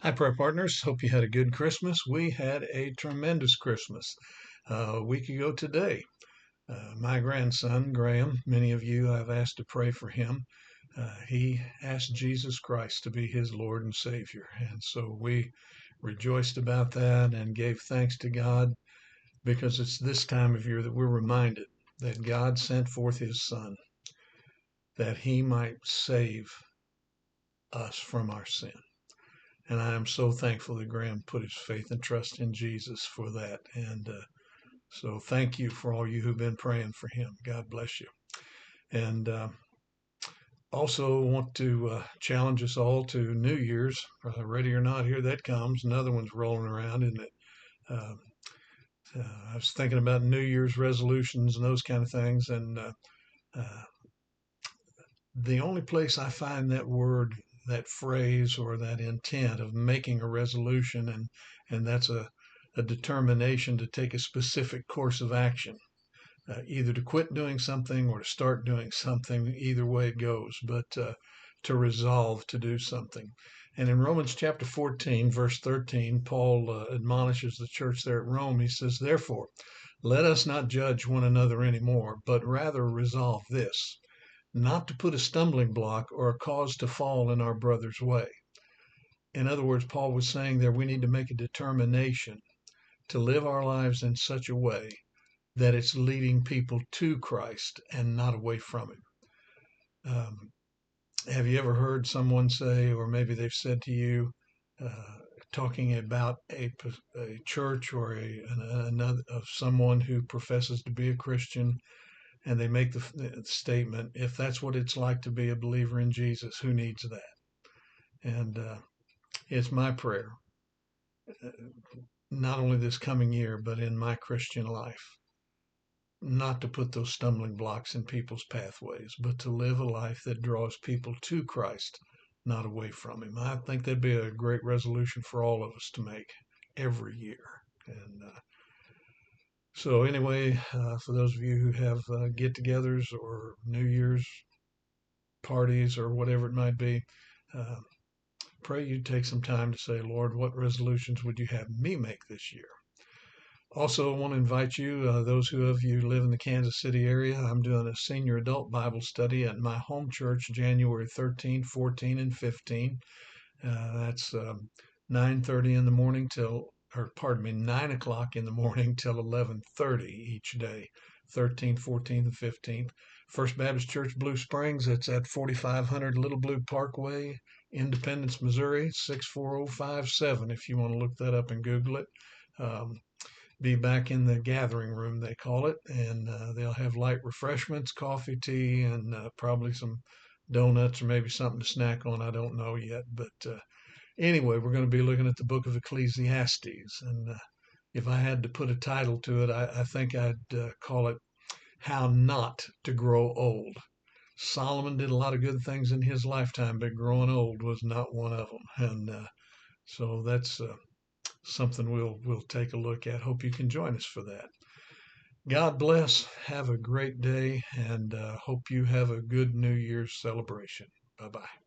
Hi, prayer partners. Hope you had a good Christmas. We had a tremendous Christmas a week ago today. My grandson, Graham, many of you I've asked to pray for him. He asked Jesus Christ to be his Lord and Savior. And so we rejoiced about that and gave thanks to God because it's this time of year that we're reminded that God sent forth his Son that he might save us from our sin. And I am so thankful that Graham put his faith and trust in Jesus for that. And so thank you for all you who've been praying for him. God bless you. And also want to challenge us all to New Year's. Ready or not, here that comes. Another one's rolling around, isn't it? Uh, I was thinking about New Year's resolutions and those kind of things. And uh, the only place I find that word, that phrase, or that intent of making a resolution, and that's a determination to take a specific course of action, either to quit doing something or to start doing something, either way it goes, but to resolve to do something. And in Romans chapter 14, verse 13, Paul admonishes the church there at Rome. He says, "Therefore, let us not judge one another anymore, but rather resolve this, not to put a stumbling block or a cause to fall in our brother's way." In other words, Paul was saying there we need to make a determination to live our lives in such a way that it's leading people to Christ and not away from Him. Um, have you ever heard someone say, or maybe they've said to you, uh, talking about a church or another of someone who professes to be a Christian, and they make the statement, if that's what it's like to be a believer in Jesus, who needs that? And it's my prayer, uh, not only this coming year, but in my Christian life, not to put those stumbling blocks in people's pathways, but to live a life that draws people to Christ, not away from Him. I think that'd be a great resolution for all of us to make every year. And so, anyway, for those of you who have get togethers or New Year's parties or whatever it might be, uh, pray you take some time to say, Lord, what resolutions would you have me make this year? Also, I want to invite you, those who of you live in the Kansas City area, I'm doing a senior adult Bible study at my home church January 13, 14, and 15. That's 9:30 in the morning till, or pardon me, 9 o'clock in the morning till 11:30 each day, 13th, 14th, and 15th. First Baptist Church Blue Springs, it's at 4500 Little Blue Parkway, Independence, Missouri, 64057, if you want to look that up and Google it. Um, be back in the gathering room, they call it, and they'll have light refreshments, coffee, tea, and probably some donuts or maybe something to snack on. I don't know yet, but anyway, we're going to be looking at the book of Ecclesiastes. And if I had to put a title to it, I think I'd call it How Not to Grow Old. Solomon did a lot of good things in his lifetime, but growing old was not one of them. And so that's something we'll take a look at. Hope you can join us for that. God bless. Have a great day, and hope you have a good New Year's celebration. Bye bye.